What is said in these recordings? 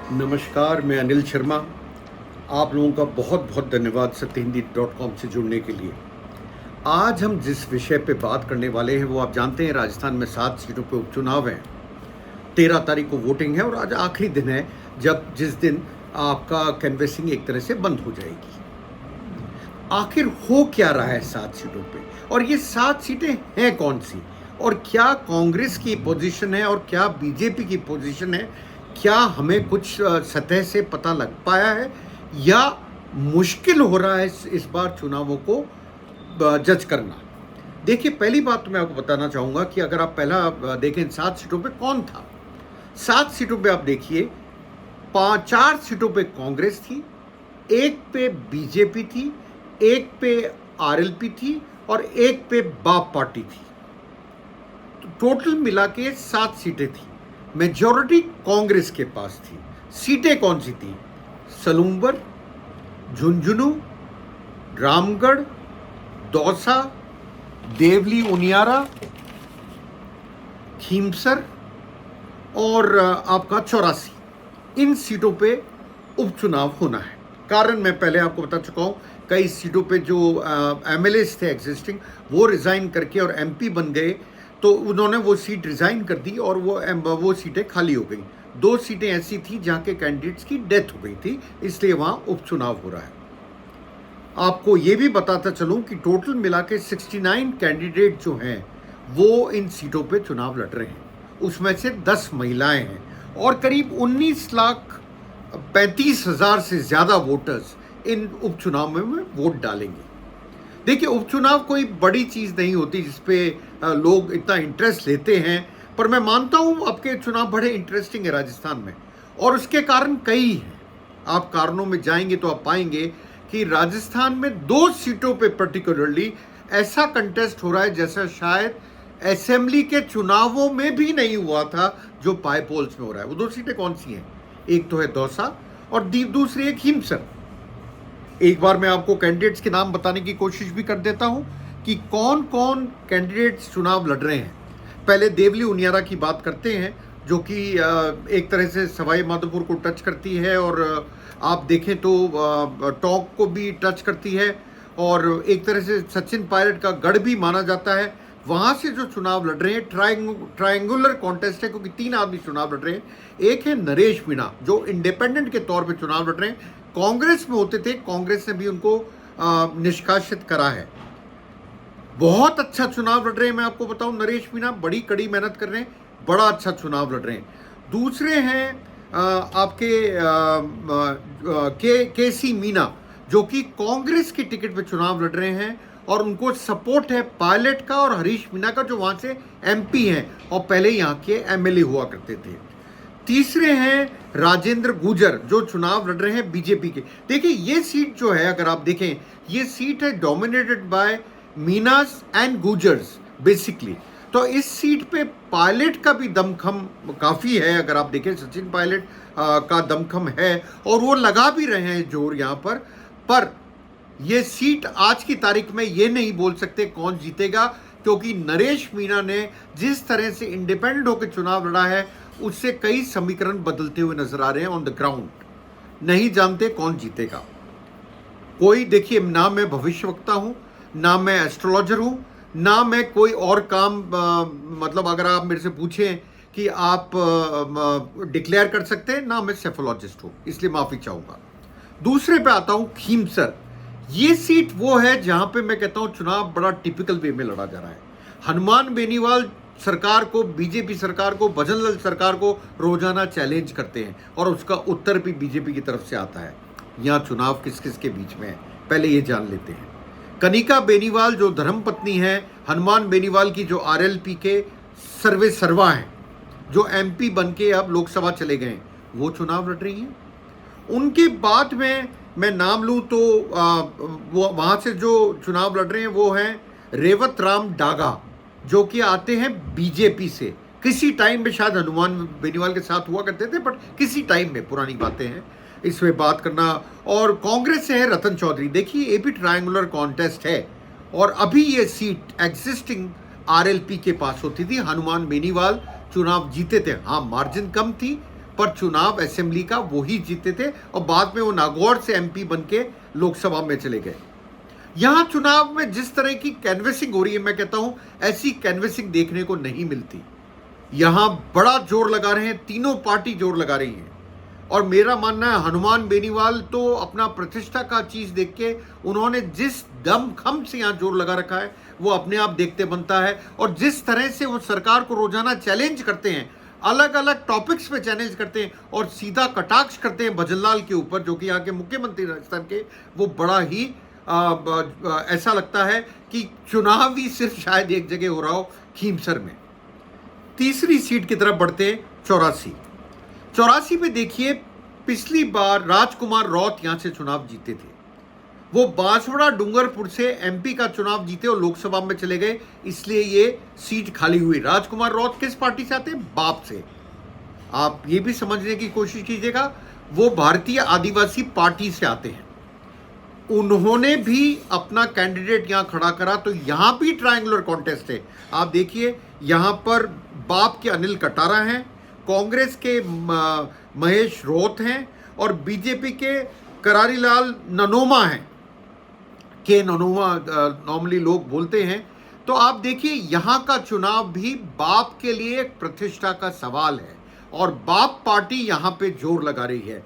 नमस्कार, मैं अनिल शर्मा। आप लोगों का बहुत बहुत धन्यवाद सत्यहिंदी.com से जुड़ने के लिए। आज हम जिस विषय पे बात करने वाले हैं वो आप जानते हैं, राजस्थान में 7 सीटों पे उपचुनाव हैं। 13 तारीख को वोटिंग है और आज आखिरी दिन है जिस दिन आपका कैनवेसिंग एक तरह से बंद हो जाएगी। आखिर हो क्या रहा है 7 सीटों पे, और ये 7 सीटें हैं कौन सी, और क्या कांग्रेस की पोजीशन है और क्या बीजेपी की पोजीशन है? क्या हमें कुछ सतह से पता लग पाया है या मुश्किल हो रहा है इस बार चुनावों को जज करना? देखिए, पहली बात तो मैं आपको बताना चाहूँगा कि अगर आप पहला देखें 7 सीटों पे कौन था। 7 सीटों पे आप देखिए, 4 सीटों पे कांग्रेस थी, एक पे बीजेपी थी, एक पे आरएलपी थी और एक पे बाप पार्टी थी। तो टोटल मिला के 7 सीटें थी। मेजॉरिटी कांग्रेस के पास थी। सीटें कौन सी थी? सलूंबर, झुंझुनू, रामगढ़, दौसा, देवली उनियारा, खीमसर और आपका 84। इन सीटों पे उपचुनाव होना है। कारण मैं पहले आपको बता चुका हूं, कई सीटों पे जो एमएलएस थे एग्जिस्टिंग, वो रिजाइन करके और एमपी बन गए, तो उन्होंने वो सीट रिजाइन कर दी और वो सीटें खाली हो गई। 2 सीटें ऐसी थी जहां के कैंडिडेट्स की डेथ हो गई थी, इसलिए वहां उपचुनाव हो रहा है। आपको ये भी बताता चलूं कि टोटल मिला के 69 कैंडिडेट जो हैं वो इन सीटों पे चुनाव लड़ रहे हैं। उसमें से 10 महिलाएं हैं और करीब 19,35,000 से ज़्यादा वोटर्स इन उपचुनाव में वोट डालेंगे। देखिए, उपचुनाव कोई बड़ी चीज़ नहीं होती जिसपे लोग इतना इंटरेस्ट लेते हैं, पर मैं मानता हूँ आपके चुनाव बड़े इंटरेस्टिंग है राजस्थान में, और उसके कारण कई हैं। आप कारणों में जाएंगे तो आप पाएंगे कि राजस्थान में 2 सीटों पे पर्टिकुलरली ऐसा कंटेस्ट हो रहा है जैसा शायद असेंबली के चुनावों में भी नहीं हुआ था, जो पाई पोल्स में हो रहा है। वो 2 सीटें कौन सी हैं? एक तो है दौसा और दूसरी है खीमसर। एक बार मैं आपको कैंडिडेट्स के नाम बताने की कोशिश भी कर देता हूं कि कौन कौन कैंडिडेट्स चुनाव लड़ रहे हैं। पहले देवली उनियारा की बात करते हैं, जो कि एक तरह से सवाई माधोपुर को टच करती है और आप देखें तो टोंक को भी टच करती है, और एक तरह से सचिन पायलट का गढ़ भी माना जाता है। वहाँ से जो चुनाव लड़ रहे हैं ट्रायंगुलर कॉन्टेस्ट है, क्योंकि 3 आदमी चुनाव लड़ रहे हैं। एक है नरेश मीणा, जो इंडिपेंडेंट के तौर पे चुनाव लड़ रहे हैं। कांग्रेस में होते थे, कांग्रेस ने भी उनको निष्कासित करा है। बहुत अच्छा चुनाव लड़ रहे हैं, मैं आपको बताऊं। नरेश मीणा बड़ी कड़ी मेहनत कर रहे हैं, बड़ा अच्छा चुनाव लड़ रहे हैं। दूसरे हैं आपके के सी मीना, जो कि कांग्रेस की टिकट पे चुनाव लड़ रहे हैं, और उनको सपोर्ट है पायलट का और हरीश मीणा का, जो वहां से एमपी हैं और पहले यहाँ के एमएलए हुआ करते थे। तीसरे हैं राजेंद्र गुर्जर, जो चुनाव लड़ रहे हैं बीजेपी के। देखिए, ये सीट जो है, अगर आप देखें, ये सीट है dominated by Meenas and Gurjars basically. तो इस सीट पे पायलट का भी दमखम काफ़ी है। अगर आप देखें, सचिन पायलट का दमखम है और वो लगा भी रहे हैं जोर यहाँ पर ये सीट आज की तारीख में ये नहीं बोल सकते कौन जीतेगा, क्योंकि नरेश मीणा ने जिस तरह से इंडिपेंडेंट होकर चुनाव लड़ा है, उससे कई समीकरण बदलते हुए नजर आ रहे हैं ऑन द ग्राउंड। नहीं जानते कौन जीतेगा कोई। देखिए, ना मैं भविष्यवक्ता हूं, ना मैं एस्ट्रोलॉजर हूं, ना मैं कोई और काम मतलब अगर आप मेरे से पूछें कि आप डिक्लेयर कर सकते हैं, ना मैं सेफोलॉजिस्ट हूं, इसलिए माफी चाहूंगा। दूसरे पे आता हूं, खीमसर। ये सीट वो है जहां पे मैं कहता हूं चुनाव बड़ा टिपिकल वे में लड़ा जा रहा है। हनुमान बेनीवाल सरकार को, बीजेपी सरकार को, भजनलाल सरकार को रोजाना चैलेंज करते हैं और उसका उत्तर भी बीजेपी की तरफ से आता है। यहां चुनाव किस किस के बीच में है, पहले ये जान लेते हैं। कनिका बेनीवाल, जो धर्मपत्नी है हनुमान बेनीवाल की, जो आरएलपी के सर्वे सर्वा हैं, जो एमपी बन के अब लोकसभा चले गए, वो चुनाव लड़ रही हैं। उनके बाद में मैं नाम लूँ तो वो वहाँ से जो चुनाव लड़ रहे हैं वो हैं रेवत राम डागा, जो कि आते हैं बीजेपी से। किसी टाइम में शायद हनुमान बेनीवाल के साथ हुआ करते थे, बट किसी टाइम में, पुरानी बातें हैं, इसमें बात करना। और कांग्रेस से है रतन चौधरी। देखिए, ये भी ट्रायंगुलर कॉन्टेस्ट है, और अभी ये सीट एग्जिस्टिंग आरएलपी के पास होती थी। हनुमान बेनीवाल चुनाव जीते थे, हाँ मार्जिन कम थी, पर चुनाव असेंबली का वो ही जीते थे और बाद में वो नागौर से एमपी बन के लोकसभा में चले गए। यहां चुनाव में जिस तरह की कैनवेसिंग हो रही है, मैं कहता हूं ऐसी कैनवेसिंग देखने को नहीं मिलती। यहां बड़ा जोर लगा रहे हैं, तीनों पार्टी जोर लगा रही हैं और मेरा मानना है हनुमान बेनीवाल तो अपना प्रतिष्ठा का चीज देख के उन्होंने जिस दमखम से यहां जोर लगा रखा है वो अपने आप देखते बनता है। और जिस तरह से वो सरकार को रोजाना चैलेंज करते हैं, अलग अलग टॉपिक्स पे चैलेंज करते हैं और सीधा कटाक्ष करते हैं भजनलाल के ऊपर जो कि यहाँ के मुख्यमंत्री राजस्थान के, वो बड़ा ही ऐसा लगता है कि चुनाव ही सिर्फ शायद एक जगह हो रहा हो, खीमसर में। तीसरी सीट की तरफ बढ़ते हैं, 84 पे देखिए पिछली बार राजकुमार रौत यहां से चुनाव जीते थे। वो बांसवाड़ा डूंगरपुर से एमपी का चुनाव जीते और लोकसभा में चले गए, इसलिए ये सीट खाली हुई। राजकुमार रौत किस पार्टी से आते हैं? बाप से। आप ये भी समझने की कोशिश कीजिएगा, वो भारतीय आदिवासी पार्टी से आते हैं। उन्होंने भी अपना कैंडिडेट यहां खड़ा करा, तो यहां भी ट्रायंगुलर कॉन्टेस्ट है। आप देखिए यहां पर बाप के अनिल कटारा हैं, कांग्रेस के महेश रोत हैं और बीजेपी के करारीलाल ननोमा हैं, के ननोमा नॉर्मली लोग बोलते हैं। तो आप देखिए यहां का चुनाव भी बाप के लिए एक प्रतिष्ठा का सवाल है और बाप पार्टी यहां पे जोर लगा रही है।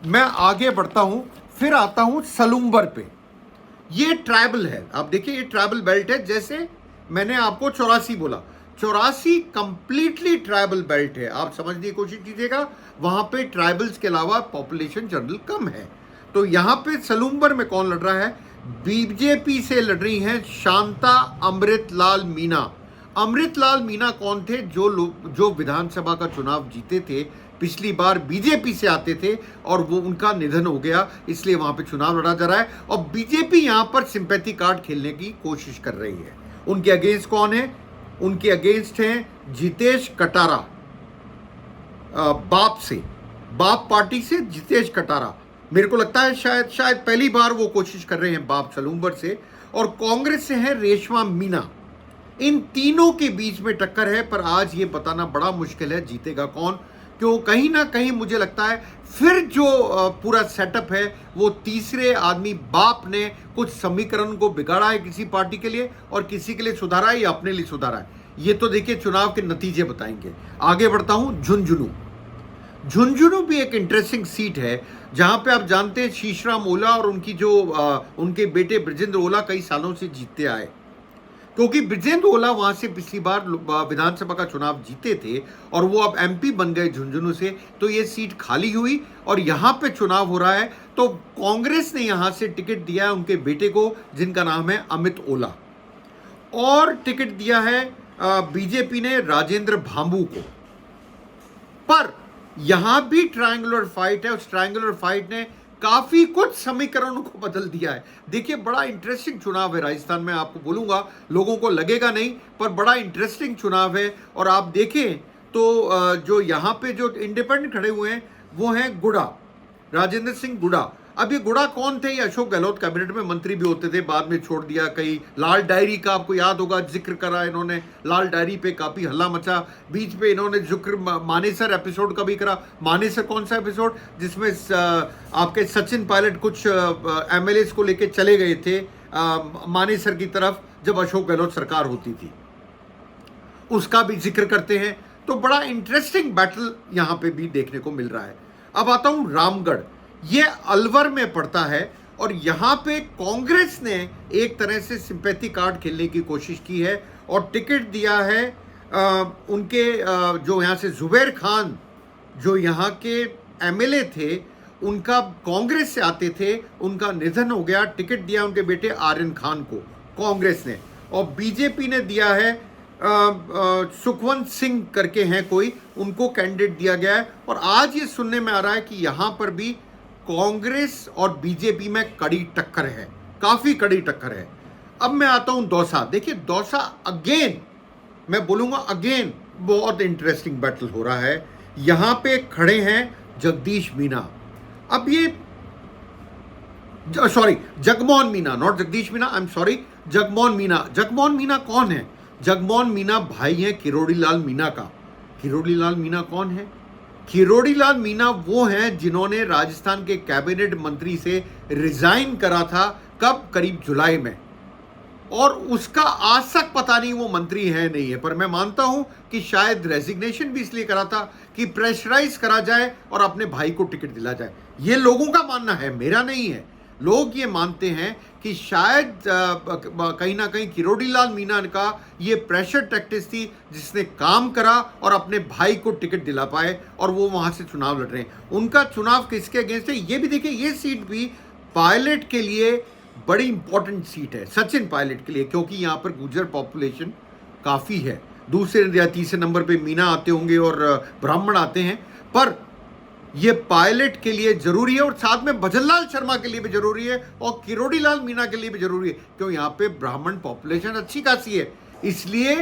मैं आगे बढ़ता हूं, फिर आता हूं सलूम्बर पे। ये ट्राइबल है, आप देखिए ये ट्राइबल बेल्ट है। जैसे मैंने आपको 84 बोला, 84 कंप्लीटली ट्राइबल बेल्ट है। आप समझने की कोशिश कीजिएगा, वहां पे ट्राइबल्स के अलावा पॉपुलेशन जनरल कम है। तो यहां पे सलूम्बर में कौन लड़ रहा है? बीजेपी से लड़ रही हैं शांता अमृतलाल मीणा। अमृतलाल मीणा कौन थे? जो विधानसभा का चुनाव जीते थे, पिछली बार बीजेपी से आते थे और वो उनका निधन हो गया, इसलिए वहां पे चुनाव लड़ा जा रहा है और बीजेपी यहां पर सिंपैथी कार्ड खेलने की कोशिश कर रही है। उनके अगेंस्ट कौन है? उनके अगेंस्ट हैं जितेश कटारा, बाप से, बाप पार्टी से जितेश कटारा। मेरे को लगता है शायद पहली बार वो कोशिश कर रहे हैं बाप सलूम्बर से। और कांग्रेस से है रेशमा मीणा। इन तीनों के बीच में टक्कर है, पर आज ये बताना बड़ा मुश्किल है जीतेगा कौन, क्यों कहीं ना कहीं मुझे लगता है फिर जो पूरा सेटअप है वो तीसरे आदमी बाप ने कुछ समीकरण को बिगाड़ा है किसी पार्टी के लिए और किसी के लिए सुधारा है या अपने लिए सुधारा है। ये तो देखिए चुनाव के नतीजे बताएंगे। आगे बढ़ता हूं, झुंझुनू। झुंझुनू भी एक इंटरेस्टिंग सीट है जहां पे आप जानते हैं शीशराम ओला और उनकी जो उनके बेटे ब्रजेंद्र ओला कई सालों से जीतते आए, क्योंकि ब्रजेंद्र ओला वहां से पिछली बार विधानसभा का चुनाव जीते थे और वो अब एमपी बन गए झुंझुनू से, तो ये सीट खाली हुई और यहां पे चुनाव हो रहा है। तो कांग्रेस ने यहां से टिकट दिया है उनके बेटे को जिनका नाम है अमित ओला, और टिकट दिया है बीजेपी ने राजेंद्र भांबू को। पर यहां भी ट्रायंगुलर फाइट है, उस ट्रायंगुलर फाइट ने काफी कुछ समीकरणों को बदल दिया है। देखिए बड़ा इंटरेस्टिंग चुनाव है राजस्थान में, आपको बोलूंगा, लोगों को लगेगा नहीं पर बड़ा इंटरेस्टिंग चुनाव है। और आप देखें तो जो यहाँ पे जो इंडिपेंडेंट खड़े हुए हैं वो हैं गुड़ा, राजेंद्र सिंह गुड़ा। अब ये गुड़ा कौन थे? ये अशोक गहलोत कैबिनेट में मंत्री भी होते थे, बाद में छोड़ दिया। कई लाल डायरी का आपको याद होगा जिक्र करा इन्होंने, लाल डायरी पे काफी हल्ला मचा। बीच पे इन्होंने जिक्र मानेसर एपिसोड का भी करा। मानेसर कौन सा एपिसोड? जिसमें आपके सचिन पायलट कुछ एमएलएस को लेके चले गए थे मानेसर की तरफ जब अशोक गहलोत सरकार होती थी, उसका भी जिक्र करते हैं। तो बड़ा इंटरेस्टिंग बैटल यहां पे भी देखने को मिल रहा है। अब आता हूं रामगढ़, ये अलवर में पड़ता है और यहां पे कांग्रेस ने एक तरह से सिंपैथी कार्ड खेलने की कोशिश की है और टिकट दिया है उनके जो यहां से जुबैर खान, जो यहां के एमएलए थे, उनका कांग्रेस से आते थे, उनका निधन हो गया। टिकट दिया उनके बेटे आर्यन खान को कांग्रेस ने, और बीजेपी ने दिया है सुखवंत सिंह करके हैं कोई, उनको कैंडिडेट दिया गया है। और आज ये सुनने में आ रहा है कि यहां पर भी कांग्रेस और बीजेपी में कड़ी टक्कर है, काफी कड़ी टक्कर है। अब मैं आता हूं दौसा। देखिए दौसा अगेन, मैं बोलूंगा अगेन, बहुत इंटरेस्टिंग बैटल हो रहा है। यहां पे खड़े हैं जगदीश मीणा। अब ये Jagmohan Meena, not Jagdish Meena, I am sorry, Jagmohan Meena. Jagmohan Meena कौन है? जगमोहन मीणा भाई हैं किरोड़ी लाल मीणा का। किरोड़ी लाल मीणा कौन है? किरोड़ीलाल मीणा वो हैं जिन्होंने राजस्थान के कैबिनेट मंत्री से रिजाइन करा था, कब? करीब जुलाई में। और उसका आज तक पता नहीं वो मंत्री है नहीं है, पर मैं मानता हूं कि शायद रेजिग्नेशन भी इसलिए करा था कि प्रेशराइज करा जाए और अपने भाई को टिकट दिला जाए। ये लोगों का मानना है, मेरा नहीं है। लोग ये मानते हैं कि शायद कहीं ना कहीं किरोड़ीलाल मीणा का ये प्रेशर टैक्टिक्स थी जिसने काम करा और अपने भाई को टिकट दिला पाए और वो वहां से चुनाव लड़ रहे हैं। उनका चुनाव किसके अगेंस्ट है ये भी देखिए। ये सीट भी पायलट के लिए बड़ी इंपॉर्टेंट सीट है, सचिन पायलट के लिए, क्योंकि यहां पर गुर्जर पॉपुलेशन काफी है। दूसरे या तीसरे नंबर पे मीणा आते होंगे और ब्राह्मण आते हैं, पर ये पायलट के लिए जरूरी है और साथ में भजनलाल शर्मा के लिए भी जरूरी है और किरोड़ीलाल मीणा के लिए भी जरूरी है, क्यों यहां पे ब्राह्मण पॉपुलेशन अच्छी खासी है। इसलिए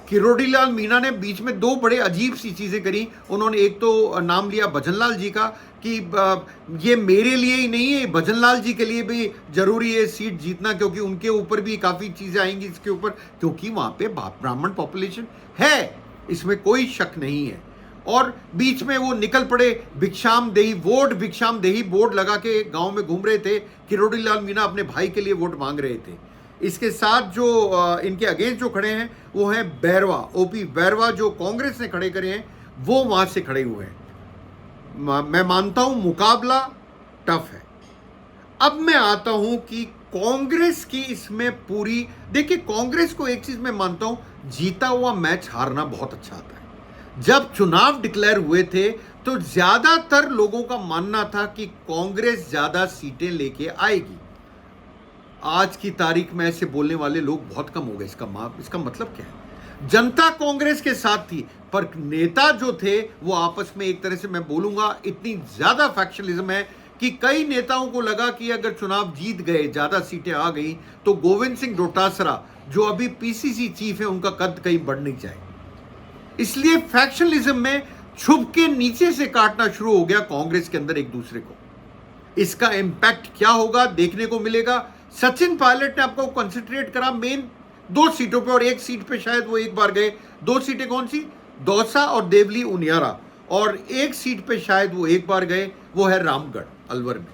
किरोड़ीलाल मीणा ने बीच में दो बड़े अजीब सी चीजें करी। उन्होंने एक तो नाम लिया भजनलाल जी का कि ये मेरे लिए ही नहीं है, भजनलाल जी के लिए भी जरूरी है सीट जीतना, क्योंकि उनके ऊपर भी काफी चीजें आएंगी इसके ऊपर, क्योंकि वहां पे ब्राह्मण पॉपुलेशन है, इसमें कोई शक नहीं है। और बीच में वो निकल पड़े, भिक्षाम देही बोर्ड लगा के गांव में घूम रहे थे। किरोड़ीलाल मीणा अपने भाई के लिए वोट मांग रहे थे। इसके साथ जो इनके अगेंस्ट जो खड़े हैं वो हैं बैरवा, ओपी बैरवा, जो कांग्रेस ने खड़े करे हैं, वो वहां से खड़े हुए हैं। मैं मानता हूं मुकाबला टफ है। अब मैं आता हूं कि कांग्रेस की इसमें पूरी, देखिए कांग्रेस को एक चीज मैं मानता हूं, जीता हुआ मैच हारना बहुत अच्छा आता है। जब चुनाव डिक्लेयर हुए थे तो ज्यादातर लोगों का मानना था कि कांग्रेस ज्यादा सीटें लेके आएगी। आज की तारीख में ऐसे बोलने वाले लोग बहुत कम हो गए। इसका मतलब क्या है? जनता कांग्रेस के साथ थी, पर नेता जो थे वो आपस में, एक तरह से मैं बोलूंगा, इतनी ज्यादा फैक्शनलिज्म है कि कई नेताओं को लगा कि अगर चुनाव जीत गए, ज्यादा सीटें आ गई, तो गोविंद सिंह डोटासरा जो अभी पीसीसी चीफ है उनका कद कहीं बढ़ नहीं जाए। इसलिए फैक्शनलिज्म में छुप के नीचे से काटना शुरू हो गया कांग्रेस के अंदर एक दूसरे को। इसका इंपैक्ट क्या होगा देखने को मिलेगा। सचिन पायलट ने आपको कंसंट्रेट करा मेन दो सीटों पे और एक सीट पे शायद वो एक बार गए। दो सीटें कौन सी? दौसा और देवली उनियारा। और एक सीट पे शायद वो एक बार गए, वो है रामगढ़ अलवर में।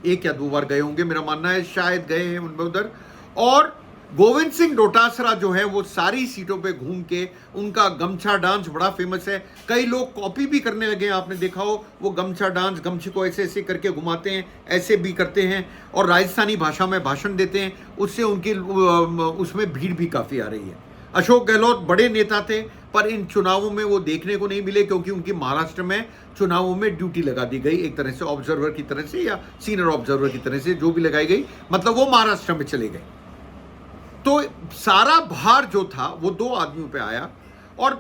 एक या दो बार गए होंगे, मेरा मानना है शायद गए हैं उनमें उधर। और गोविंद सिंह डोटासरा जो है वो सारी सीटों पे घूम के, उनका गमछा डांस बड़ा फेमस है। कई लोग कॉपी भी करने लगे हैं, आपने देखा हो, वो गमछा डांस, गमछे को ऐसे ऐसे करके घुमाते हैं, ऐसे भी करते हैं और राजस्थानी भाषा में भाषण देते हैं। उससे उनकी उसमें भीड़ भी काफ़ी आ रही है। अशोक गहलोत बड़े नेता थे, पर इन चुनावों में वो देखने को नहीं मिले, क्योंकि उनकी महाराष्ट्र में चुनावों में ड्यूटी लगा दी गई, एक तरह से ऑब्जर्वर की तरह से या सीनियर ऑब्जर्वर की तरह से जो भी लगाई गई, मतलब वो महाराष्ट्र में चले गए। तो सारा भार जो था वो दो आदमियों पे आया और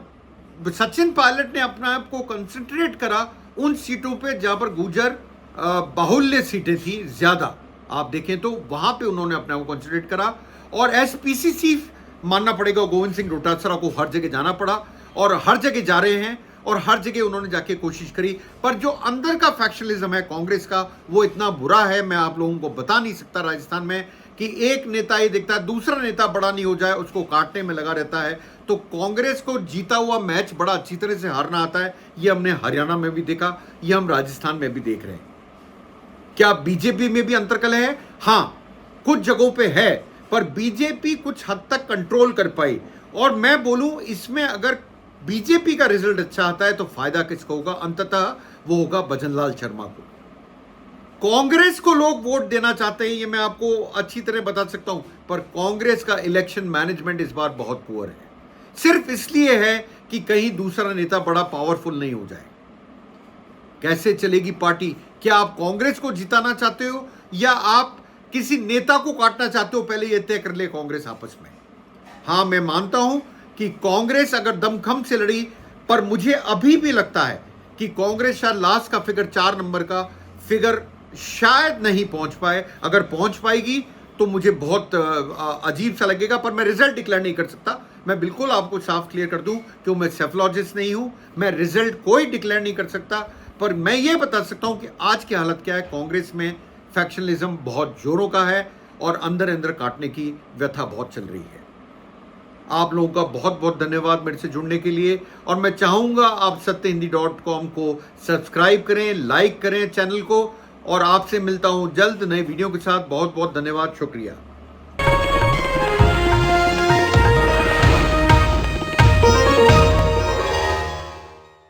सचिन पायलट ने अपने आप को कंसंट्रेट करा उन सीटों पे जहां पर गुर्जर बाहुल्य सीटें थी ज्यादा। आप देखें तो वहां पे उन्होंने अपने आप को कंसंट्रेट करा और एसपीसी चीफ मानना पड़ेगा गोविंद सिंह डोटासरा को हर जगह जाना पड़ा और हर जगह जा रहे हैं और हर जगह उन्होंने जाके कोशिश करी। पर जो अंदर का फैक्शनलिज्म है कांग्रेस का, वो इतना बुरा है, मैं आप लोगों को बता नहीं सकता। राजस्थान में कि एक नेता ये देखता है दूसरा नेता बड़ा नहीं हो जाए, उसको काटने में लगा रहता है। तो कांग्रेस को जीता हुआ मैच बड़ा अच्छी तरह से हारना आता है। ये हमने हरियाणा में भी देखा, ये हम राजस्थान में भी देख रहे हैं। क्या बीजेपी में भी अंतरकलह है? हाँ, कुछ जगहों पे है, पर बीजेपी कुछ हद तक कंट्रोल कर पाई। और मैं बोलूं, इसमें अगर बीजेपी का रिजल्ट अच्छा आता है तो फायदा किसको होगा? अंततः वो होगा भजनलाल शर्मा को। कांग्रेस को लोग वोट देना चाहते हैं, ये मैं आपको अच्छी तरह बता सकता हूं, पर कांग्रेस का इलेक्शन मैनेजमेंट इस बार बहुत पुअर है। सिर्फ इसलिए है कि कहीं दूसरा नेता बड़ा पावरफुल नहीं हो जाए। कैसे चलेगी पार्टी? क्या आप कांग्रेस को जिताना चाहते हो या आप किसी नेता को काटना चाहते हो? पहले यह तय कर ले कांग्रेस आपस में। हां, मैं मानता हूं कि कांग्रेस अगर दमखम से लड़ी, पर मुझे अभी भी लगता है कि कांग्रेस शायद लास्ट का फिगर 4 नंबर का फिगर शायद नहीं पहुंच पाए। अगर पहुंच पाएगी तो मुझे बहुत अजीब सा लगेगा, पर मैं रिजल्ट डिक्लेयर नहीं कर सकता। मैं बिल्कुल आपको साफ क्लियर कर दूं कि मैं सेफोलॉजिस्ट नहीं हूं, मैं रिजल्ट कोई डिक्लेयर नहीं कर सकता। पर मैं ये बता सकता हूं कि आज की हालत क्या है। कांग्रेस में फैक्शनलिज्म बहुत जोरों का है और अंदर अंदर काटने की व्यथा बहुत चल रही है। आप लोगों का बहुत बहुत धन्यवाद मेरे से जुड़ने के लिए, और मैं चाहूँगा आप सत्यहिंदी.com को सब्सक्राइब करें, लाइक करें चैनल को, और आपसे मिलता हूँ जल्द नए वीडियो के साथ। बहुत बहुत धन्यवाद, शुक्रिया।